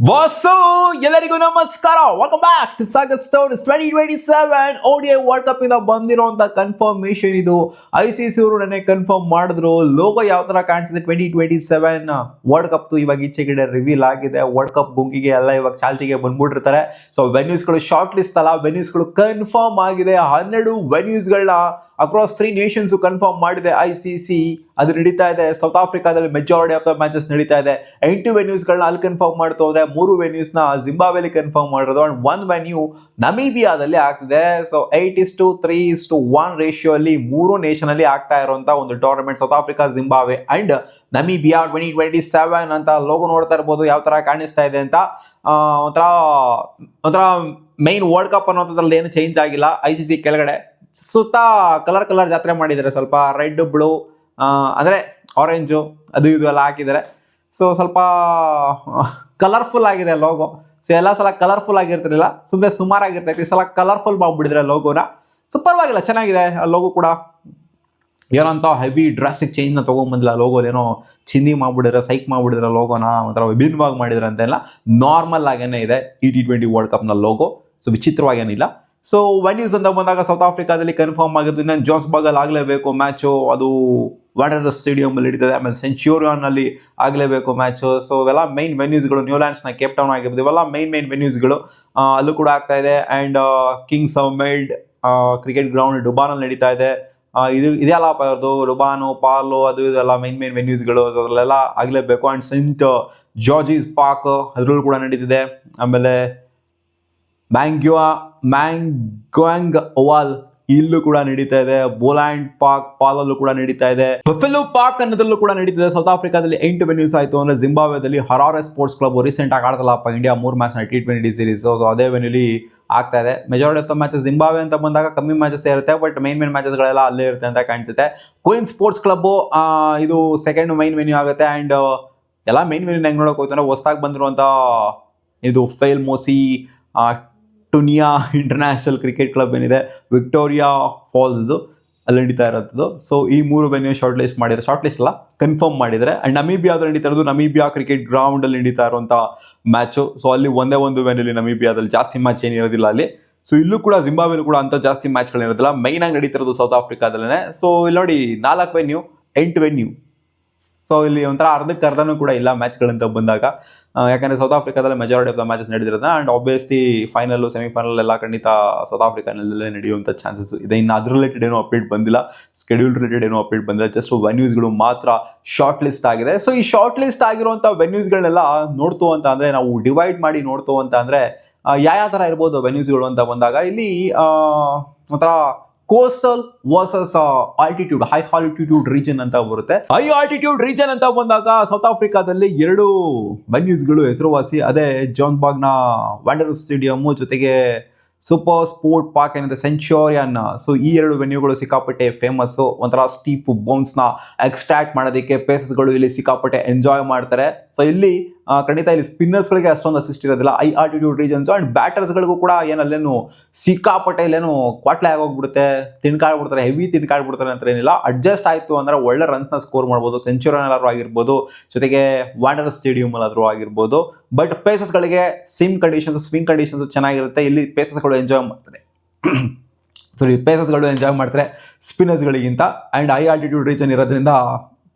Bus ಎಲ್ಲರಿಗೂ ನಮಸ್ಕಾರ. Welcome back to Sagar stories. 2027 ODI world cup ಇಂದ ಬಂದಿರುವಂತ ಕನ್ಫರ್ಮೇಶನ್ ಇದು. ICC ಅವರು ನನಗೆ ಕನ್ಫರ್ಮ್ ಮಾಡಿದ್ರು. ಲೋಗೋ ಯಾವ ತರ ಕಾಣಿಸಿದೆ 2027 ವರ್ಲ್ಡ್ ಕಪ್ ಇವಾಗ ಈಚೆಗಡೆ ರಿವೀಲ್ ಆಗಿದೆ. ವರ್ಲ್ಡ್ ಕಪ್ ಗುಂಗಿಗೆ ಎಲ್ಲ ಇವಾಗ ಚಾಲ್ತಿಗೆ ಬಂದ್ಬಿಟ್ಟಿರ್ತಾರೆ. ಸೊ ವೆನ್ಯೂಸ್ಗಳು ಶಾರ್ಟ್ ಲಿಸ್ಟ್ ಅಲ್ಲ, ವೆನ್ಯೂಸ್ಗಳು ಕನ್ಫರ್ಮ್ ಆಗಿದೆ. 12 ವೆನ್ಯೂಸ್ಗಳನ್ನ ಅಕ್ರಾಸ್ 3 ನೇಷನ್ಸ್ ಕನ್ಫರ್ಮ್ ಮಾಡಿದೆ ICC. ಅದು ನಡೀತಾ ಇದೆ. ಸೌತ್ ಆಫ್ರಿಕಾದಲ್ಲಿ ಮೆಜಾರಿಟಿ ಆಫ್ ದ ಮ್ಯಾಚಸ್ ನಡೀತಾ ಇದೆ. 8 ವೆನ್ಯೂಸ್ಗಳನ್ನ ಅಲ್ಲಿ ಕನ್ಫರ್ಮ್ ಮಾಡ್ತು ಅಂದ್ರೆ 3 ವೆನ್ಯೂಸ್ನ ಜಿಂಬಾಬ್ವೆಲಿ ಕನ್ಫರ್ಮ್ ಮಾಡಿರೋದು ಅಂಡ್ 1 ವೆನ್ಯೂ ನಮೀಬಿಯಾದಲ್ಲಿ ಆಗ್ತಿದೆ. ಸೊ 8:3:1 ರೇಷಿಯೋ ಅಲ್ಲಿ 3 ನೇಷನ್ ಅಲ್ಲಿ ಆಗ್ತಾ ಇರುವಂತ ಒಂದು tournament south Africa, Zimbabwe and Namibia 2027 ಅಂತ ಲೋಗೋ ನೋಡ್ತಾ ಇರ್ಬೋದು ಯಾವ ತರ ಕಾಣಿಸ್ತಾ ಇದೆ ಅಂತ. ಒಂಥರ ಮೈನ್ ವರ್ಲ್ಡ್ ಕಪ್ ಅನ್ನೋದ್ರಲ್ಲಿ ಏನು ಚೇಂಜ್ ಆಗಿಲ್ಲ. ICC ಕೆಳಗಡೆ ಸುತ್ತ ಕಲರ್ ಜಾತ್ರೆ ಮಾಡಿದ್ದಾರೆ. ಸ್ವಲ್ಪ ರೆಡ್, ಬ್ಲೂ, ಅಂದರೆ ಆರೆಂಜು ಅದು ಇದು ಎಲ್ಲ ಹಾಕಿದ್ದಾರೆ. ಸೊ ಸ್ವಲ್ಪ ಕಲರ್ಫುಲ್ ಆಗಿದೆ ಲೋಗೋ. ಸೊ ಎಲ್ಲ ಸಲ ಕಲರ್ಫುಲ್ ಆಗಿರ್ತಿರಲಿಲ್ಲ, ಸುಮ್ಮನೆ ಸುಮಾರಾಗಿರ್ತೈತಿ. ಈ ಸಲ ಕಲರ್ಫುಲ್ ಮಾಡ್ಬಿಟ್ಟಿದ್ರೆ ಲೋಗೋನ. ಸೊ ಪರವಾಗಿಲ್ಲ, ಚೆನ್ನಾಗಿದೆ ಆ ಲೋಗೋ ಕೂಡ. ಏನಂತ ಹೆವಿ ಡ್ರಾಸ್ಟಿಕ್ ಚೇಂಜ್ನ ತೊಗೊಂಬಂದಿಲ್ಲ. ಲೋಗೋದೇನೋ ಚಿಂದಿ ಮಾಡ್ಬಿಡಿದ್ರೆ, ಸೈಕ್ ಮಾಡ್ಬಿಡಿದ್ರೆ ಲೋಗೋನ ಒಂಥರ ವಿಭಿನ್ನವಾಗಿ ಮಾಡಿದ್ರೆ ಅಂತೆಲ್ಲ ನಾರ್ಮಲ್ ಆಗೇನೆ ಇದೆ ಈ T20 ವರ್ಲ್ಡ್ ಕಪ್ನ ಲೋಗೋ. ಸೊ ವಿಚಿತ್ರವಾಗೇನಿಲ್ಲ. ಸೊ ವೆನ್ಯೂಸ್ ಅಂತ ಬಂದಾಗ ಸೌತ್ ಆಫ್ರಿಕಾದಲ್ಲಿ ಕನ್ಫರ್ಮ್ ಆಗಿದ್ದು. ಇನ್ನೊಂದು ಜೋನ್ಸ್ಬರ್ಗಲ್ಲಿ ಆಗಲೇಬೇಕು ಮ್ಯಾಚು. ಅದು ವಾಂಡರರ್ಸ್ ಸ್ಟೇಡಿಯಂ ಅಲ್ಲಿ ನಡೀತದೆ. ಆಮೇಲೆ ಸೆಂಚುರಿಯನ್ ಅಲ್ಲಿ ಆಗಲೇಬೇಕು ಮ್ಯಾಚು. ಸೊ ಇವೆಲ್ಲ ಮೈನ್ ವೆನ್ಯೂಸ್ಗಳು. ನ್ಯೂಲ್ಯಾಂಡ್ಸ್ನ ಕೇಪ್ ಟೌನ್ ಆಗಿರ್ಬೋದು, ಇವೆಲ್ಲ ಮೈನ್ ವೆನ್ಯೂಸ್ಗಳು. ಅಲ್ಲೂ ಕೂಡ ಆಗ್ತಾ ಇದೆ. And Kingsmead cricket ground ಡುಬಾನಲ್ಲಿ ನಡೀತಾ ಇದೆ. ಇದೆಲ್ಲಪ್ಪ ಅವ್ರದ್ದು ಡುಬಾನು, ಪಾಲು, ಅದು ಇದೆಲ್ಲ ಮೈನ್ ವೆನ್ಯೂಸ್ಗಳು. ಸೊ ಅದರಲ್ಲೆಲ್ಲ ಆಗಲೇಬೇಕು. ಆ್ಯಂಡ್ ಸೆಂಟ್ ಜಾರ್ಜಿಸ್ ಪಾರ್ಕ್ ಅದರಲ್ಲೂ ಕೂಡ ನಡೀತಿದೆ. ಆಮೇಲೆ ಮ್ಯಾಂಗ್ವಾಂಗ್ ಓವಾಲ್ ಇಲ್ಲೂ ಕೂಡ ನಡೀತಾ ಇದೆ. ಬೋಲ್ಯಾಂಡ್ ಪಾರ್ಕ್ ಪಾಲಲ್ಲೂ ಕೂಡ ನಡೀತಾ ಇದೆ. ಬಫೆಲೋ ಪಾರ್ಕ್ ಅನ್ನೋದ್ರಲ್ಲೂ ಕೂಡ ನಡೀತಿದೆ. ಸೌತ್ ಆಫ್ರಿಕಾದಲ್ಲಿ 8 ವೆನ್ಯೂಸ್ ಆಯಿತು ಅಂದ್ರೆ ಜಿಂಬಾಬ್ವೆದಲ್ಲಿ ಹರಾರೆ ಸ್ಪೋರ್ಟ್ಸ್ ಕ್ಲಬ್ ರೀಸೆಂಟ್ ಆಗಿ ಆಡ್ತಲ್ಲಪ್ಪ ಇಂಡಿಯಾ 3 ಮ್ಯಾಚ್ನ T20 ಸೀರೀಸ್. ಸೊ ಅದೇ ವೆನ್ಯೂಲಿ ಆಗ್ತಾ ಇದೆ. Majority of the matches Zimbabwe ಅಂತ ಬಂದಾಗ ಕಮ್ಮಿ ಮ್ಯಾಚಸ್ ಇರುತ್ತೆ, ಬಟ್ ಮೈನ್ ಮ್ಯಾಚಸ್ಗಳೆಲ್ಲ ಅಲ್ಲೇ ಇರುತ್ತೆ ಅಂತ ಕಾಣಿಸುತ್ತೆ. ಕ್ವೀನ್ ಸ್ಪೋರ್ಟ್ಸ್ ಕ್ಲಬ್ಬು ಇದು ಸೆಕೆಂಡ್ ಮೈನ್ ವೆನ್ಯೂ ಆಗುತ್ತೆ. ಆ್ಯಂಡ್ ಎಲ್ಲ ಮೈನ್ ವೆನ್ಯೂನ ಹೆಂಗೆ ನೋಡೋಕೆ ಹೋಯ್ತು ಅಂದ್ರೆ ಹೊಸದಾಗಿ ಬಂದಿರುವಂಥ ಇದು ಫೈಲ್ ಮೋಸಿ ಟುನಿಯಾ ಇಂಟರ್ನ್ಯಾಷನಲ್ ಕ್ರಿಕೆಟ್ ಕ್ಲಬ್ ಏನಿದೆ ವಿಕ್ಟೋರಿಯಾ ಫಾಲ್ಸ್ ಅಲ್ಲಿ ನಡೀತಾ ಇರೋದು. ಸೊ ಈ 3 ವೆನ್ಯೂ ಶಾರ್ಟ್ ಲಿಸ್ಟ್ ಅಲ್ಲ, ಕನ್ಫರ್ಮ್ ಮಾಡಿದರೆ. ಆ್ಯಂಡ್ ನಮೀಬಿಯಾದಲ್ಲಿ ನಡೀತಾ ಇರೋದು ನಮೀಬಿಯಾ ಕ್ರಿಕೆಟ್ ಗ್ರೌಂಡಲ್ಲಿ ನಡೀತಾ ಇರುವಂಥ ಮ್ಯಾಚು. ಸೊ ಅಲ್ಲಿ ಒಂದೇ ಒಂದು ವೆನ್ಯೂಲಿ ನಮೀಬಿಯಾದಲ್ಲಿ ಜಾಸ್ತಿ ಮ್ಯಾಚ್ ಏನಿರೋದಿಲ್ಲ ಅಲ್ಲಿ. ಸೊ ಇಲ್ಲೂ ಕೂಡ ಜಿಂಬಾಬ್ವೆಲ್ಲೂ ಕೂಡ ಅಂಥ ಜಾಸ್ತಿ ಮ್ಯಾಚ್ಗಳಿರೋದಿಲ್ಲ. ಮೈನಾಗಿ ನಡೀತಿರೋದು ಸೌತ್ ಆಫ್ರಿಕಾದಲ್ಲೇ. ಸೊ ಇಲ್ಲಿ ನೋಡಿ 4 ವೆನ್ಯೂ 8 ವೆನ್ಯೂ. ಸೊ ಇಲ್ಲಿ ಒಂಥರ ಅರ್ಧಕ್ಕರ್ಧನೂ ಕೂಡ ಇಲ್ಲ ಮ್ಯಾಚ್ಗಳಂತ ಬಂದಾಗ. ಯಾಕಂದರೆ ಸೌತ್ ಆಫ್ರಿಕಾದಲ್ಲಿ ಮೆಜಾರಿಟಿ ಆಫ್ ದ ಮ್ಯಾಚಸ್ ನಡೆದಿರೋದು. ಆ್ಯಂಡ್ ಆಬ್ವಿಯಸ್ಲಿ ಫೈನಲ್ಲು ಸೆಮಿಫೈನಲ್ ಎಲ್ಲ ಖಂಡಿತ ಸೌತ್ ಆಫ್ರಿಕಾನಲ್ಲೇ ನಡೆಯುವಂಥ ಚಾನ್ಸಸ್ ಇದೆ. ಇನ್ನು ಅದ್ರ ರಿಲೇಟೆಡ್ ಏನೋ ಅಪ್ಡೇಟ್ ಬಂದಿಲ್ಲ, ಸ್ಕೆಡ್ಯೂಲ್ ರಿಲೇಟೆಡ್ ಏನೋ ಅಪ್ಡೇಟ್ ಬಂದಿಲ್ಲ. ಜಸ್ಟ್ ವೆನ್ಯೂಸ್ಗಳು ಮಾತ್ರ ಶಾರ್ಟ್ ಲಿಸ್ಟ್ ಆಗಿದೆ. ಸೊ ಈ ಶಾರ್ಟ್ ಲಿಸ್ಟ್ ಆಗಿರುವಂಥ ವೆನ್ಯೂಸ್ಗಳನ್ನೆಲ್ಲ ನೋಡ್ತು ಅಂತ ಅಂದರೆ, ನಾವು ಡಿವೈಡ್ ಮಾಡಿ ನೋಡ್ತು ಅಂತ ಅಂದರೆ ಯಾವ ಥರ ಇರ್ಬೋದು ವೆನ್ಯೂಸ್ಗಳು ಅಂತ ಬಂದಾಗ, ಇಲ್ಲಿ ಒಂಥರ coastal versus altitude, high altitude region ಅಂತ ಬರುತ್ತೆ. ಹೈ ಆಲ್ಟಿಟ್ಯೂಡ್ ರೀಜನ್ ಅಂತ ಬಂದಾಗ ಸೌತ್ ಆಫ್ರಿಕಾದಲ್ಲಿ 2 ವೆನ್ಯೂಸ್ಗಳು ಹೆಸರುವಾಸಿ. ಅದೇ ಜೋನ್ಸ್ಬರ್ಗ್ನ ವಾಂಡರರ್ಸ್ ಸ್ಟೇಡಿಯಮ್ಮು ಜೊತೆಗೆ ಸೂಪರ್ ಸ್ಪೋರ್ಟ್ ಪಾರ್ಕ್ ಏನಿದೆ ಸೆಂಚುರಿಯನ್. ಸೊ ಈ 2 ವೆನ್ಯೂಗಳು ಸಿಕ್ಕಾಪಟ್ಟೆ ಫೇಮಸ್ಸು. ಒಂಥರ ಸ್ಟೀಫ್ ಬೌನ್ಸ್ನ ಎಕ್ಸ್ಟ್ರಾಕ್ಟ್ ಮಾಡೋದಕ್ಕೆ ಪೇಸಸ್ಗಳು ಇಲ್ಲಿ ಸಿಕ್ಕಾಪಟ್ಟೆ ಎಂಜಾಯ್ ಮಾಡ್ತಾರೆ. ಸೊ ಇಲ್ಲಿ ಖಂಡಿತ ಇಲ್ಲಿ ಸ್ಪಿನ್ನರ್ಸ್ಗಳಿಗೆ ಅಷ್ಟೊಂದು ಅಸಿಸ್ಟ್ ಇರೋದಿಲ್ಲ. High altitude regions. ಆ್ಯಂಡ್ ಬ್ಯಾಟರ್ಸ್ಗಳಿಗೂ ಕೂಡ ಏನಲ್ಲೇನು ಸಿಕ್ಕಾಪಟ್ಟೆ ಇಲ್ಲೇನು ಕ್ವಾಟ್ಲೆ ಆಗೋಗ್ಬಿಡುತ್ತೆ, ತಿನ್ಕಾಡ್ಬಿಡ್ತಾರೆ, ಹೆವಿ ತಿನ್ಕಾಡ್ಬಿಡ್ತಾರೆ ಅಂತ ಏನಿಲ್ಲ. ಅಡ್ಜಸ್ಟ್ ಆಯಿತು ಅಂದರೆ ಒಳ್ಳೆ ರನ್ಸ್ನ ಸ್ಕೋರ್ ಮಾಡ್ಬೋದು. ಸೆಂಚುರಿಯನ್ ಎಲ್ಲಾದ್ರೂ ಆಗಿರ್ಬೋದು, ಜೊತೆಗೆ ವಾಂಡರರ್ಸ್ ಸ್ಟೇಡಿಯಂ ಅಲ್ಲಾದ್ರೂ ಆಗಿರ್ಬೋದು. ಬಟ್ ಪೇಸಸ್ಗಳಿಗೆ ಸ್ವಿಂಗ್ ಕಂಡೀಷನ್ಸ್ ಚೆನ್ನಾಗಿರುತ್ತೆ. ಇಲ್ಲಿ ಪೇಸಸ್ಗಳು ಎಂಜಾಯ್ ಮಾಡ್ತಾರೆ ಸ್ಪಿನ್ನರ್ಸ್ಗಳಿಗಿಂತ. ಆ್ಯಂಡ್ ಹೈ ಆಲ್ಟಿಟ್ಯೂಡ್ ರೀಜನ್ ಇರೋದ್ರಿಂದ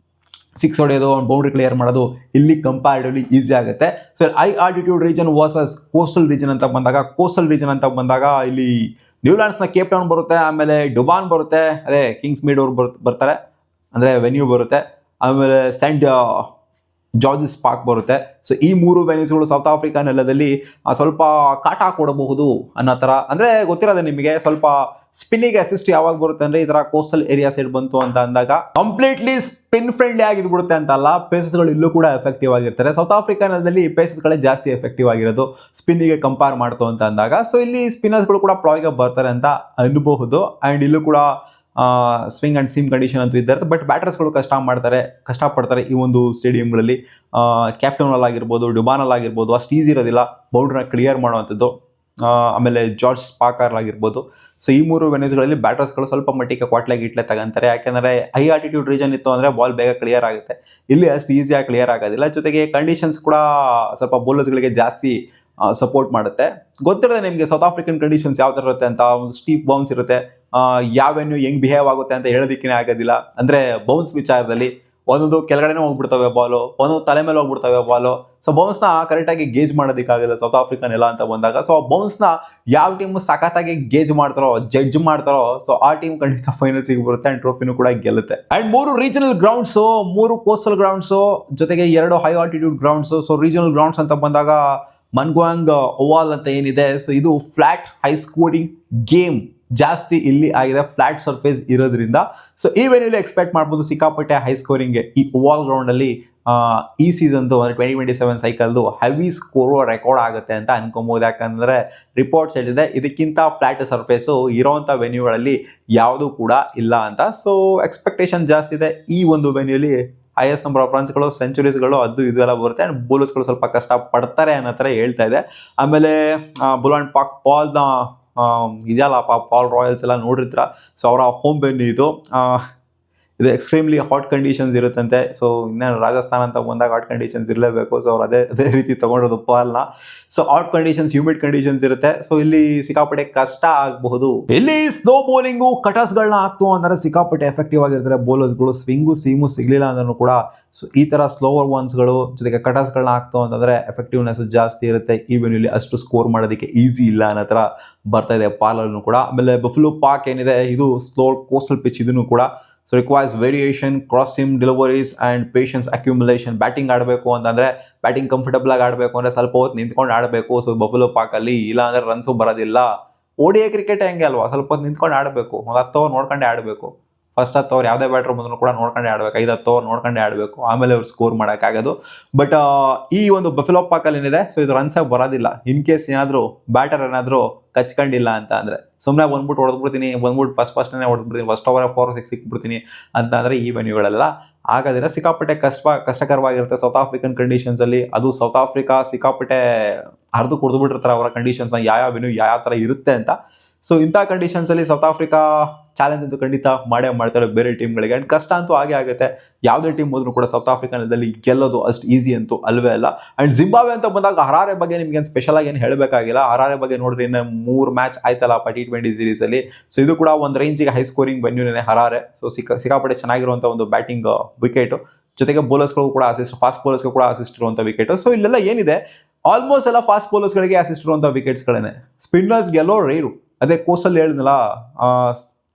6 ಹೊಡೆಯೋದು, ಬೌಂಡ್ರಿ ಕ್ಲಿಯರ್ ಮಾಡೋದು ಇಲ್ಲಿ ಕಂಪ್ಯಾರಿಟಿವ್ಲಿ ಈಸಿ ಆಗುತ್ತೆ. So high altitude region versus coastal region ಅಂತ ಬಂದಾಗ ಇಲ್ಲಿ ನ್ಯೂಲ್ಯಾಂಡ್ಸ್ನ ಕೇಪ್ ಟೌನ್ ಬರುತ್ತೆ. ಆಮೇಲೆ ಡುಬಾನ್ ಬರುತ್ತೆ, ಅದೇ ಕಿಂಗ್ಸ್ ಮೇಡ್ ಅವರು ಬರ್ತಾರೆ, ಅಂದರೆ ವೆನ್ಯೂ ಬರುತ್ತೆ. ಆಮೇಲೆ ಸೆಂಟ್ ಜಾರ್ಜಿಸ್ ಪಾರ್ಕ್ ಬರುತ್ತೆ. ಸೊ ಈ 3 ವೆನ್ಯೂಸ್ಗಳು ಸೌತ್ ಆಫ್ರಿಕಾ ನೆಲದಲ್ಲಿ ಸ್ವಲ್ಪ ಕಾಟ ಕೊಡಬಹುದು ಅನ್ನೋ ಥರ. ಅಂದರೆ ಗೊತ್ತಿರೋದೆ ನಿಮಗೆ, ಸ್ವಲ್ಪ ಸ್ಪಿನ್ನಿಗೆ ಅಸಿಸ್ಟ್ ಯಾವಾಗ ಬರುತ್ತೆ ಅಂದರೆ ಈ ಥರ ಕೋಸ್ಟಲ್ ಏರಿಯಾ ಸೈಡ್ ಬಂತು ಅಂತ ಅಂದಾಗ ಕಂಪ್ಲೀಟ್ಲಿ ಸ್ಪಿನ್ ಫ್ರೆಂಡ್ಲಿ ಆಗಿದ್ಬಿಡುತ್ತೆ ಅಂತಲ್ಲ, ಪೇಸಸ್ಗಳು ಇಲ್ಲೂ ಕೂಡ ಎಫೆಕ್ಟಿವ್ ಆಗಿರ್ತಾರೆ. ಸೌತ್ ಆಫ್ರಿಕಾ ನೆಲದಲ್ಲಿ ಪೇಸಸ್ಗಳೇ ಜಾಸ್ತಿ ಎಫೆಕ್ಟಿವ್ ಆಗಿರೋದು ಸ್ಪಿನ್ನಿಗೆ ಕಂಪೇರ್ ಮಾಡ್ತು ಅಂತ ಅಂದಾಗ. ಸೊ ಇಲ್ಲಿ ಸ್ಪಿನ್ನರ್ಸ್ಗಳು ಕೂಡ ಪ್ರಾಯಿಗೆ ಬರ್ತಾರೆ ಅಂತ ಅನ್ಬಹುದು. ಆ್ಯಂಡ್ ಇಲ್ಲೂ ಕೂಡ ಸ್ವಿಂಗ್ ಆ್ಯಂಡ್ ಸೀಮ್ ಕಂಡೀಷನ್ ಅಂತೂ ಇದ್ದಾರೆ. ಬಟ್ ಬ್ಯಾಟರ್ಸ್ಗಳು ಕಷ್ಟಪಡ್ತಾರೆ ಈ ಒಂದು ಸ್ಟೇಡಿಯಂಗಳಲ್ಲಿ. ಕ್ಯಾಪ್ ಟೌನಲ್ಲಿ ಆಗಿರ್ಬೋದು, ಡುಬಾನಲ್ಲಿ ಆಗಿರ್ಬೋದು ಅಷ್ಟು ಈಸಿ ಇರೋದಿಲ್ಲ ಬೌಂಡ್ರಿನ ಕ್ಲಿಯರ್ ಮಾಡುವಂಥದ್ದು. ಆಮೇಲೆ ಜಾರ್ಜ್ ಸ್ಪಾಕರ್ ಆಗಿರ್ಬೋದು. ಸೊ ಈ 3 ವೆನ್ಯೂಸ್ಗಳಲ್ಲಿ ಬ್ಯಾಟರ್ಸ್ಗಳು ಸ್ವಲ್ಪ ಮಟ್ಟಿಗೆ ಕ್ವಾಟ್ಲೆ ತಗೊಂತಾರೆ. ಯಾಕೆಂದರೆ ಹೈ ಆಲ್ಟಿಟ್ಯೂಡ್ ರೀಜನ್ ಇತ್ತು ಅಂದರೆ ಬಾಲ್ ಬೇಗ ಕ್ಲಿಯರ್ ಆಗುತ್ತೆ. ಇಲ್ಲಿ ಅಷ್ಟು ಈಸಿಯಾಗಿ ಕ್ಲಿಯರ್ ಆಗೋದಿಲ್ಲ. ಜೊತೆಗೆ ಕಂಡೀಷನ್ಸ್ ಕೂಡ ಸ್ವಲ್ಪ ಬೌಲರ್ಸ್ಗಳಿಗೆ ಜಾಸ್ತಿ ಸಪೋರ್ಟ್ ಮಾಡುತ್ತೆ. ಗೊತ್ತಿರುತ್ತೆ ನಿಮಗೆ ಸೌತ್ ಆಫ್ರಿಕನ್ ಕಂಡೀಷನ್ಸ್ ಯಾವ ಥರ ಇರುತ್ತೆ ಅಂತ. ಒಂದು ಸ್ಟೀಪ್ ಬೌನ್ಸ್ ಇರುತ್ತೆ. ಯಾವ ವೆನ್ಯೂ ಹೆಂಗ್ ಬಿಹೇವ್ ಆಗುತ್ತೆ ಅಂತ ಹೇಳೋದಕ್ಕೇ ಆಗೋದಿಲ್ಲ. ಅಂದರೆ ಬೌನ್ಸ್ ವಿಚಾರದಲ್ಲಿ ಒಂದೊಂದು ಕೆಳಗಡೆನೇ ಹೋಗ್ಬಿಡ್ತವೆ ಬಾಲು, ಒಂದೊಂದು ತಲೆ ಮೇಲೆ ಹೋಗ್ಬಿಡ್ತವೆ ಬಾಲು. ಸೊ ಬೌನ್ಸ್ನ ಕರೆಕ್ಟಾಗಿ ಗೇಜ್ ಮಾಡೋದಕ್ಕಾಗಲ್ಲ ಸೌತ್ ಆಫ್ರಿಕನ್ ಎಲ್ಲ ಅಂತ ಬಂದಾಗ. ಸೊ ಆ ಬೌನ್ಸ್ನ ಯಾವ ಟೀಮ್ ಸಖತ್ತಾಗಿ ಗೇಜ್ ಮಾಡ್ತಾರೋ, ಜಡ್ಜ್ ಮಾಡ್ತಾರೋ, ಸೊ ಆ ಟೀಮ್ ಖಂಡಿತ ಫೈನಲ್ಸಿಗೆ ಬರುತ್ತೆ ಅಂಡ್ ಟ್ರೋಫಿನೂ ಕೂಡ ಗೆಲ್ಲುತ್ತೆ. And 3 regional grounds, 3 coastal grounds, ಜೊತೆಗೆ 2 high altitude grounds. So regional grounds ಅಂತ ಬಂದಾಗ ಮನ್ಗ್ವಾಂಗ್ ಓವಾಲ್ ಅಂತ ಏನಿದೆ, ಸೊ ಇದು ಫ್ಲಾಟ್ ಹೈ ಸ್ಕೋರಿಂಗ್ ಗೇಮ್ ಜಾಸ್ತಿ ಇಲ್ಲಿ ಆಗಿದೆ, ಫ್ಲಾಟ್ ಸರ್ಫೇಸ್ ಇರೋದ್ರಿಂದ. ಸೊ ಈ ವೆನ್ಯೂಲಿ ಎಕ್ಸ್ಪೆಕ್ಟ್ ಮಾಡ್ಬೋದು ಸಿಕ್ಕಾಪಟ್ಟೆ ಹೈ ಸ್ಕೋರಿಂಗ್. ಈ ಓವಾಲ್ ಗ್ರೌಂಡ್ ಅಲ್ಲಿ ಈ ಸೀಸನ್ದು 2027 ಸೈಕಲ್ದು ಹೆವಿ ಸ್ಕೋರ್ ರೆಕಾರ್ಡ್ ಆಗುತ್ತೆ ಅಂತ ಅನ್ಕೊಬಹುದು. ಯಾಕಂದ್ರೆ ರಿಪೋರ್ಟ್ಸ್ ಹೇಳಿದೆ ಇದಕ್ಕಿಂತ ಫ್ಲಾಟ್ ಸರ್ಫೇಸು ಇರೋವಂಥ ವೆನ್ಯೂಗಳಲ್ಲಿ ಯಾವುದೂ ಕೂಡ ಇಲ್ಲ ಅಂತ. ಸೊ ಎಕ್ಸ್ಪೆಕ್ಟೇಷನ್ ಜಾಸ್ತಿ ಇದೆ. ಈ ಒಂದು ವೆನ್ಯೂಲಿ ಹೈಯೆಸ್ಟ್ ನಂಬರ್ ಆಫ್ ರನ್ಸ್ಗಳು, ಸೆಂಚುರೀಸ್ಗಳು ಅದು ಇದು ಎಲ್ಲ ಬರುತ್ತೆ. ಆ್ಯಂಡ್ ಬೌಲರ್ಸ್ಗಳು ಸ್ವಲ್ಪ ಕಷ್ಟ ಪಡ್ತಾರೆ ಅನ್ನೋ ಥರ ಹೇಳ್ತಾ ಇದೆ. ಆಮೇಲೆ ಬುಲಾಂಡ್ ಪಾಕ್ ಪಾಲ್ನ ಇದೆಯಲ್ಲಪ್ಪ, ಪಾಲ್ ರಾಯಲ್ಸ್ ಎಲ್ಲ ನೋಡಿರ್ತೀರ. ಸೊ ಅವರ ಹೋಮ್ ವೆನ್ಯೂ ಇದು. ಇದು ಎಕ್ಸ್ಟ್ರೀಮ್ಲಿ ಹಾಟ್ ಕಂಡೀಷನ್ಸ್ ಇರುತ್ತಂತೆ. ಸೊ ಇನ್ನೇನು ರಾಜಸ್ಥಾನ ಅಂತ ಬಂದಾಗ ಹಾಟ್ ಕಂಡೀಷನ್ಸ್ ಇರಲೇಬೇಕು. ಸೊ ಅವ್ರು ಅದೇ ರೀತಿ ತೊಗೊಂಡಿರೋದು ಪಾಲ್ನ. So hot conditions, humid conditions ಇರುತ್ತೆ. ಸೊ ಇಲ್ಲಿ ಸಿಕ್ಕಾಪಟ್ಟೆ ಕಷ್ಟ ಆಗಬಹುದು. ಇಲ್ಲಿ ಸ್ಲೋ ಬೌಲಿಂಗು ಕಟರ್ಸ್ಗಳನ್ನ ಹಾಕ್ತು ಅಂದರೆ ಸಿಕ್ಕಾಪಟ್ಟೆ ಎಫೆಕ್ಟಿವ್ ಆಗಿರ್ತಾರೆ ಬೌಲರ್ಸ್ಗಳು. ಸ್ವಿಂಗು ಸೀಮು ಸಿಗಲಿಲ್ಲ ಅಂದ್ರೂ ಕೂಡ ಸೊ ಈ ಥರ ಸ್ಲೋವರ್ ಒನ್ಸ್ಗಳು ಜೊತೆಗೆ ಕಟರ್ಸ್ಗಳನ್ನ ಹಾಕ್ತು ಅಂತಂದರೆ ಎಫೆಕ್ಟಿವ್ನೆಸ್ ಜಾಸ್ತಿ ಇರುತ್ತೆ. ಈ ವೆನ್ಯೂಲಿ ಅಷ್ಟು ಸ್ಕೋರ್ ಮಾಡೋದಕ್ಕೆ ಈಸಿ ಇಲ್ಲ ಅನ್ನೋ ಥರ ಬರ್ತಾ ಇದೆ ಪಾಲಲ್ಲೂ ಕೂಡ. ಆಮೇಲೆ ಬಫಲೋ ಪಾರ್ಕ್ ಏನಿದೆ ಇದು ಸ್ಲೋ ಕೋಸ್ಟಲ್ ಪಿಚ್ ಇದನ್ನು ಕೂಡ. So requires variation, cross sim deliveries and patience accumulation. Batting ಆಡಬೇಕು ಅಂತಂದರೆ, ಬ್ಯಾಟಿಂಗ್ ಕಂಫರ್ಟಬಲ್ ಆಗಿ ಆಡಬೇಕು ಅಂದರೆ ಸ್ವಲ್ಪ ಹೊತ್ತು ನಿಂತ್ಕೊಂಡು ಆಡಬೇಕು. ಸೊ ಬಫಲೋ ಪಾರ್ಕಲ್ಲಿ ಇಲ್ಲ ಅಂದರೆ ರನ್ಸು ಬರೋದಿಲ್ಲ. ODI ಕ್ರಿಕೆಟ್ ಹೆಂಗೆ ಅಲ್ವಾ, ಸ್ವಲ್ಪ ಹೊತ್ತು ನಿಂತ್ಕೊಂಡು ಆಡಬೇಕು. ಒಂದು 10 ಓವರ್ ನೋಡ್ಕೊಂಡೇ ಆಡಬೇಕು. ಫಸ್ಟ್ 10 ಓವರ್ ಯಾವುದೇ ಬ್ಯಾಟ್ರ್ ಬಂದರೂ ಕೂಡ ನೋಡ್ಕೊಂಡೇ ಆಡಬೇಕು. 5-10 ಓವರ್ ನೋಡ್ಕೊಂಡೇ ಆಡಬೇಕು, ಆಮೇಲೆ ಅವ್ರು ಸ್ಕೋರ್ ಮಾಡೋಕ್ಕಾಗೋದು. ಬಟ್ ಈ ಒಂದು ಬಫಲೋ ಪಾರ್ಕಲ್ಲಿ ಏನಿದೆ, ಸೊ ಇದು ರನ್ಸೇ ಬರೋದಿಲ್ಲ. ಇನ್ ಕೇಸ್ ಏನಾದರೂ ಬ್ಯಾಟರ್ ಏನಾದರೂ ಕಚ್ಕೊಂಡಿಲ್ಲ ಅಂತ ಅಂದರೆ, ಸುಮ್ಮನೆ ಬಂದ್ಬಿಟ್ಟು ಹೊಡೆದ್ಬಿಡ್ತೀನಿ, ಬಂದ್ಬಿಟ್ಟು ಫಸ್ಟ್ನೇ ಹೊಡೆದ್ಬಿಡ್ತೀನಿ, ಫಸ್ಟ್ ಓವರ್ 4-6 ಸಿಕ್ಬಿಡ್ತೀನಿ ಅಂತ ಅಂದರೆ ಈ ವೆನ್ಯೂಗಳೆಲ್ಲ ಆಗೋದಿಲ್ಲ. ಸಿಕ್ಕಾಪಟ್ಟೆ ಕಷ್ಟಕರವಾಗಿರುತ್ತೆ ಸೌತ್ ಆಫ್ರಿಕನ್ ಕಂಡೀಷನ್ಸಲ್ಲಿ. ಅದು ಸೌತ್ ಆಫ್ರಿಕಾ ಸಿಕ್ಕಾಪಟ್ಟೆ ಹರಿದು ಕುಡಿದ್ಬಿಟ್ಟಿರ್ತಾರೆ ಅವರ ಕಂಡೀಷನ್ಸ್ನ, ಯಾವ ವೆನ್ಯೂ ಯಾವ ಥರ ಇರುತ್ತೆ ಅಂತ. ಸೊ ಇಂಥ ಕಂಡೀಷನ್ಸಲ್ಲಿ ಸೌತ್ ಆಫ್ರಿಕಾ ಚಾಲೆಂಜ್ ಅಂತೂ ಖಂಡಿತ ಮಾಡೇ ಮಾಡ್ತಾರೆ ಬೇರೆ ಟೀಮ್ಗಳಿಗೆ. ಆ್ಯಂಡ್ ಕಷ್ಟ ಅಂತೂ ಆಗುತ್ತೆ. ಯಾವುದೇ ಟೀಮ್ ಹೋದ್ರೂ ಕೂಡ ಸೌತ್ ಆಫ್ರಿಕನ್ದಲ್ಲಿ ಗೆಲ್ಲೋದು ಅಷ್ಟು ಈಸಿ ಅಂತೂ ಅಲ್ವೇ ಅಲ್ಲ. ಆ್ಯಂಡ್ ಜಿಂಬಾಬ್ವೆ ಅಂತ ಬಂದಾಗ ಹರಾರೆ ಬಗ್ಗೆ ನಿಮ್ಗೆ ಏನು ಸ್ಪೆಷಲ್ ಆಗಿ ಏನು ಹೇಳಬೇಕಾಗಿಲ್ಲ. ಹರಾರೆ ಬಗ್ಗೆ ನೋಡ್ರಿ, ಇನ್ನು 3 ಮ್ಯಾಚ್ ಆಯ್ತಲ್ಲಪ್ಪ T20 ಸೀರೀಸಲ್ಲಿ. ಸೊ ಇದು ಕೂಡ ಒಂದು ರೇಂಜಿಗೆ ಹೈ ಸ್ಕೋರಿಂಗ್ ವೆನ್ಯೂನೇ ಹರಾರೆ. ಸೊ ಸಿಕ್ಕಾಪಟ್ಟೆ ಚೆನ್ನಾಗಿರುವಂಥ ಒಂದು ಬ್ಯಾಟಿಂಗ್ ವಿಕೆಟು, ಜೊತೆಗೆ ಬೌಲರ್ಸ್ಗಳು ಕೂಡ ಫಾಸ್ಟ್ ಬೌಲರ್ಸ್ಗಳು ಕೂಡ ಅಸಿಸ್ಟ್ ಇರುವಂಥ ವಿಕೆಟು. ಸೊ ಇಲ್ಲೆಲ್ಲ ಏನಿದೆ ಆಲ್ಮೋಸ್ಟ್ ಎಲ್ಲ ಫಾಸ್ಟ್ ಬೌಲರ್ಸ್ಗಳಿಗೆ ಅಸಿಸ್ಟ್ ಇರುವಂಥ ವಿಕೆಟ್ಸ್ಗಳೇ. ಸ್ಪಿನ್ನರ್ಸ್ಗೆಲ್ಲೋ ರೇರು. ಅದೇ ಕೋಸ್ಟಲ್ ಹೇಳಿದ್ನಲ್ಲ,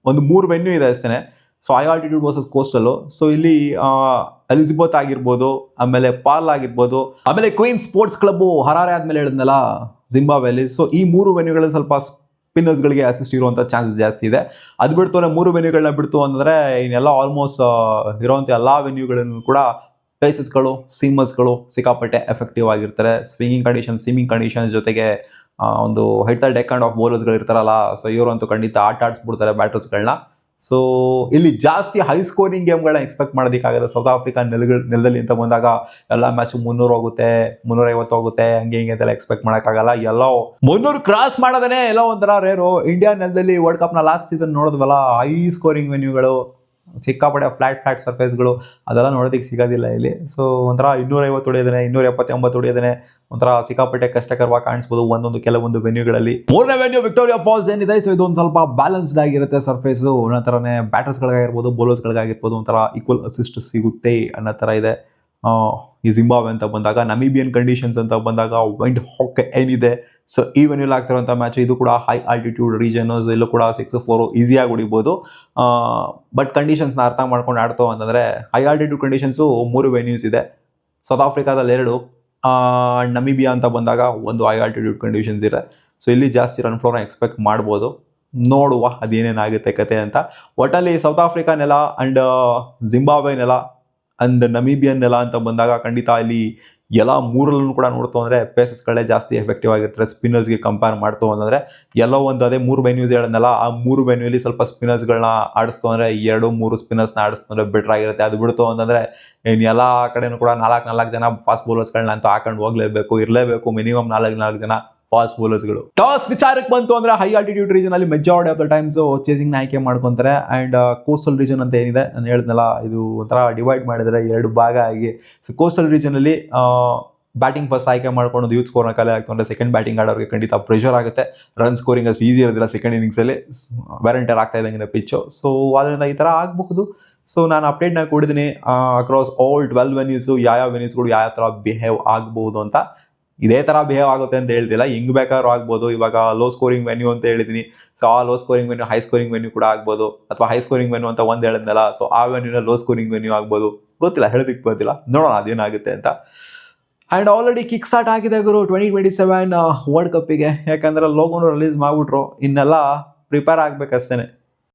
ಒಂದು 3 ವೆನ್ಯೂ ಇದೆ ಅಷ್ಟೇ. So high altitude versus coastal. So ಇಲ್ಲಿ ಎಲಿಜಬೆತ್ ಆಗಿರ್ಬೋದು, ಆಮೇಲೆ ಪಾಲ್ ಆಗಿರ್ಬೋದು, ಆಮೇಲೆ ಕ್ವೀನ್ ಸ್ಪೋರ್ಟ್ಸ್ ಕ್ಲಬ್ಬು ಹರಾರೆ ಆದಮೇಲೆ ಹೇಳಿದ್ನಲ್ಲ ಜಿಂಬಾಬ್ವೆಲಿ. ಸೊ ಈ 3 ವೆನ್ಯೂಗಳಲ್ಲಿ ಸ್ವಲ್ಪ ಸ್ಪಿನ್ನರ್ಸ್ಗಳಿಗೆ ಅಸಿಸ್ಟ್ ಇರುವಂಥ ಚಾನ್ಸಸ್ ಜಾಸ್ತಿ ಇದೆ. ಅದು ಬಿಡ್ತು 3 ವೆನ್ಯೂಗಳನ್ನ ಬಿಡ್ತು ಅಂದರೆ ಇನ್ನೆಲ್ಲ ಆಲ್ಮೋಸ್ಟ್ ಇರೋವಂಥ ಎಲ್ಲ ವೆನ್ಯೂಗಳನ್ನು ಕೂಡ ಪೇಸಸ್ಗಳು, ಸೀಮರ್ಸ್ಗಳು ಸಿಕ್ಕಾಪಟ್ಟೆ ಎಫೆಕ್ಟಿವ್ ಆಗಿರ್ತಾರೆ. ಸ್ವಿಂಗಿಂಗ್ ಕಂಡೀಷನ್ಸ್, ಸೀಮಿಂಗ್ ಕಂಡೀಷನ್ಸ್ ಜೊತೆಗೆ ಒಂದು ಹೆಡ್ ದ ಡೆಕ್ ಆಫ್ ಬೌಲರ್ಸ್ಗಳು ಇರ್ತಾರಲ್ಲ, ಸೊ ಇವರಂತೂ ಖಂಡಿತ ಆಡಿಸ್ಬಿಡ್ತಾರೆ ಬ್ಯಾಟರ್ಸ್ಗಳನ್ನ. ಸೊ ಇಲ್ಲಿ ಜಾಸ್ತಿ ಹೈ ಸ್ಕೋರಿಂಗ್ ಗೇಮ್ಗಳನ್ನ ಎಕ್ಸ್ಪೆಕ್ಟ್ ಮಾಡೋದಕ್ಕಾಗಲ್ಲ ಸೌತ್ ಆಫ್ರಿಕಾ ನೆಲದಲ್ಲಿ ಅಂತ ಬಂದಾಗ. ಎಲ್ಲ ಮ್ಯಾಚ್ 300 ಹೋಗುತ್ತೆ, 350 ಹೋಗುತ್ತೆ, ಹಂಗೆ ಹಿಂಗೆ ಅಂತೆಲ್ಲ ಎಕ್ಸ್ಪೆಕ್ಟ್ ಮಾಡೋಕ್ಕಾಗಲ್ಲ. ಎಲ್ಲೋ 300 ಕ್ರಾಸ್ ಮಾಡೋದೇ ಎಲ್ಲೋ ಒಂಥರ ರೇರು. ಇಂಡಿಯಾ ನೆಲದಲ್ಲಿ ವರ್ಲ್ಡ್ ಕಪ್ನ ಲಾಸ್ಟ್ ಸೀಸನ್ ನೋಡಿದ್ವಲ್ಲ, ಹೈ ಸ್ಕೋರಿಂಗ್ ವೆನ್ಯೂಗಳು, ಸಿಕ್ಕಾಪಟ್ಟೆ ಫ್ಲಾಟ್ ಸರ್ಫೇಸ್ಗಳು, ಅದೆಲ್ಲ ನೋಡೋದಕ್ಕೆ ಸಿಗೋದಿಲ್ಲ ಇಲ್ಲಿ. ಸೊ ಒಂಥರ 250 ಹೊಡೆಯೋದೇ, 279 ಹೊಡೆಯೋದೇ ಒಂಥರ ಸಿಕ್ಕಾಪಟ್ಟೆ ಕಷ್ಟಕರವಾಗಿ ಕಾಣಿಸ್ಬೋದು ಕೆಲವೊಂದು ವೆನ್ಯೂಗಳಲ್ಲಿ. 3ನೇ ವೆನ್ಯೂ ವಿಕ್ಟೋರಿಯಾ ಫಾಲ್ಸ್ ಏನಿದೆ, ಸೊ ಇದು ಒಂದು ಸ್ವಲ್ಪ ಬ್ಯಾಲೆನ್ಸ್ಡ್ ಆಗಿರುತ್ತೆ ಸರ್ಫೇಸು. ಅನ್ನೋ ಥರನೇ ಬ್ಯಾಟರ್ಸ್ಗಳಿಗಾಗಿರ್ಬೋದು, ಬೌಲರ್ಸ್ಗಳಿಗಾಗಿರ್ಬೋದು ಒಂಥರ ಈಕ್ವಲ್ ಅಸಿಸ್ಟ್ ಸಿಗುತ್ತೆ ಅನ್ನೋ ಥರ ಇದೆ. ಈ ಜಿಂಬಾಬ್ವೆ ಅಂತ ಬಂದಾಗ, ನಮೀಬಿಯನ್ ಕಂಡೀಷನ್ಸ್ ಅಂತ ಬಂದಾಗ ವೈಂಡ್ ಹಾಕ್ ಏನಿದೆ, ಸೊ ಈ ವೆನ್ಯೂಲ್ ಆಗ್ತಿರೋಂಥ ಮ್ಯಾಚ್ ಇದು ಕೂಡ ಹೈ ಆಲ್ಟಿಟ್ಯೂಡ್ ರೀಜನ್. ಇಲ್ಲೂ ಕೂಡ 6-4 ಈಸಿಯಾಗಿ ಹೊಡಿಬೋದು. ಬಟ್ ಕಂಡೀಷನ್ಸ್ನ ಅರ್ಥ ಮಾಡ್ಕೊಂಡು ಆಡ್ತೋ ಅಂತಂದರೆ, ಹೈ ಆಲ್ಟಿಟ್ಯೂಡ್ ಕಂಡೀಷನ್ಸು 3 ವೆನ್ಯೂಸ್ ಇದೆ. ಸೌತ್ ಆಫ್ರಿಕಾದಲ್ಲಿ 2, ನಮೀಬಿಯಾ ಅಂತ ಬಂದಾಗ ಒಂದು ಹೈ ಆಲ್ಟಿಟ್ಯೂಡ್ ಕಂಡೀಷನ್ಸ್ ಇದೆ. ಸೊ ಇಲ್ಲಿ ಜಾಸ್ತಿ ರನ್ ಫ್ಲೋನ ಎಕ್ಸ್ಪೆಕ್ಟ್ ಮಾಡ್ಬೋದು. ನೋಡುವ ಅದೇನೇನಾಗುತ್ತೆ ಕತೆ ಅಂತ. ಒಟ್ಟಲ್ಲಿ ಸೌತ್ ಆಫ್ರಿಕಾ ನೆಲ ಆ್ಯಂಡ್ ಜಿಂಬಾಬ್ವೆ ನೆಲ ಅಂಡ್ ನಮೀಬಿಯನ್ ನೆಲ ಅಂತ ಬಂದಾಗ ಖಂಡಿತ ಇಲ್ಲಿ ಎಲ್ಲ 3ರಲ್ಲೂ ಕೂಡ ನೋಡ್ತು ಅಂದರೆ ಪೇಸಸ್ಗಳೇ ಜಾಸ್ತಿ ಎಫೆಕ್ಟಿವ್ ಆಗಿರ್ತಾರೆ ಸ್ಪಿನ್ನರ್ಸ್ಗೆ ಕಂಪೇರ್ ಮಾಡ್ತು ಅಂತಂದರೆ. ಎಲ್ಲೋ ಒಂದು ಅದೇ 3 ವೆನ್ಯೂಸ್ ಹೇಳಿದ್ನಲ್ಲ, ಆ 3 ವೆನ್ಯೂಲಿ ಸ್ವಲ್ಪ ಸ್ಪಿನ್ನರ್ಸ್ಗಳನ್ನ ಆಡಿಸ್ತು ಅಂದರೆ 2-3 ಸ್ಪಿನ್ನರ್ಸ್ನ ಆಡಿಸ್ತು ಅಂದರೆ ಬೆಟರ್ ಆಗಿರುತ್ತೆ. ಅದು ಬಿಡ್ತು ಅಂತಂದರೆ ಇನ್ನು ಎಲ್ಲ ಕಡೆನೂ ಕೂಡ 4 ಜನ ಫಾಸ್ಟ್ ಬೌಲರ್ಸ್ಗಳನ್ನ ಅಂತೂ ಹಾಕೊಂಡು ಇರಲೇಬೇಕು. ಮಿನಿಮಮ್ 4 ಜನ ಫಾಸ್ಟ್ ಬೌಲರ್ಸ್ಗಳು. ಟಾಸ್ ವಿಚಾರಕ್ಕೆ ಬಂತು ಅಂದ್ರೆ ಹೈ ಆಲ್ಟಿಟ್ಯೂಡ್ ರೀಜನ್ ಅಲ್ಲಿ majority of the times chasing ನ ಆಯ್ಕೆ ಮಾಡ್ಕೊಂತಾರೆ. ಅಂಡ್ ಕೋಸ್ಟಲ್ ರೀಜನ್ ಅಂತ ಏನಿದೆ, ನಾನು ಹೇಳಿದ್ನಲ್ಲ, ಇದು ಒಂಥರ ಡಿವೈಡ್ ಮಾಡಿದ್ರೆ 2 ಭಾಗ ಆಗಿ. ಸೊ ಕೋಸ್ಟಲ್ ರೀಜನ್ ಅಲ್ಲಿ ಬ್ಯಾಟಿಂಗ್ ಫಸ್ಟ್ ಆಯ್ಕೆ ಮಾಡ್ಕೊಂಡು ಯೂತ್ ಸ್ಕೋರ್ನ ಕಲೆ ಆಗ್ತಂದ್ರೆ ಸೆಕೆಂಡ್ ಬ್ಯಾಟಿಂಗ್ ಆಡೋರಿಗೆ ಖಂಡಿತ ಪ್ರೆಷರ್ ಆಗುತ್ತೆ. ರನ್ ಸ್ಕೋರಿಂಗ್ ಅಷ್ಟು ಈಸಿ ಇರೋದಿಲ್ಲ ಸೆಕೆಂಡ್ ಇನ್ನಿಂಗ್ಸ್ ಅಲ್ಲಿ, ವ್ಯಾರಂಟರ್ ಆಗ್ತಾ ಇದ್ದಂಗೆ ಪಿಚ್ಚು. ಸೊ ಅದರಿಂದ ಈ ತರ ಆಗಬಹುದು. ಸೊ ನಾನು ಅಪ್ಡೇಟ್ನ ಕೊಡಿದ್ದೀನಿ ಅಕ್ರಾಸ್ ಆಲ್ 12 ವೆನ್ಯೂಸು, ಯಾವ ವೆನ್ಯೂಸ್ಗಳು ಯಾವ ಥರ ಬಿಹೇವ್ ಆಗ್ಬೋದು ಅಂತ. ಇದೇ ಥರ ಬಿಹೇವ್ ಆಗುತ್ತೆ ಅಂತ ಹೇಳ್ತಿಲ್ಲ, ಹೆಂಗ್ ಬೇಕಾದ್ರೂ ಆಗ್ಬೋದು. ಇವಾಗ ಲೋ ಸ್ಕೋರಿಂಗ್ ವೆನ್ಯೂ ಅಂತ ಹೇಳಿದ್ದೀನಿ. ಸೊ ಆ low scoring venue high scoring venue ಕೂಡ ಆಗ್ಬೋದು, ಅಥವಾ ಹೈ ಸ್ಕೋರಿಂಗ್ ವೆನ್ಯೂ ಅಂತ ಒಂದು ಹೇಳಿದ್ನಲ್ಲ, ಸೊ ಆ ವೆನ್ಯೂನ ಲೋ ಸ್ಕೋರಿಂಗ್ ವೆನ್ಯೂ ಆಗ್ಬೋದು. ಗೊತ್ತಿಲ್ಲ, ಹೇಳೋದಕ್ಕೆ ಗೊತ್ತಿಲ್ಲ, ನೋಡೋಣ ಅದೇನಾಗುತ್ತೆ ಅಂತ. ಆ್ಯಂಡ್ ಆಲ್ರೆಡಿ ಕಿಕ್ ಸ್ಟಾರ್ಟ್ ಆಗಿದೆ ಗುರು 2027 ವರ್ಲ್ಡ್ ಕಪ್ಪಿಗೆ. ಯಾಕಂದ್ರೆ ಲೋಗೋನು ರಿಲೀಸ್ ಮಾಡಿಬಿಟ್ರು, ಇನ್ನೆಲ್ಲ ಪ್ರಿಪೇರ್ ಆಗ್ಬೇಕಷ್ಟೇ.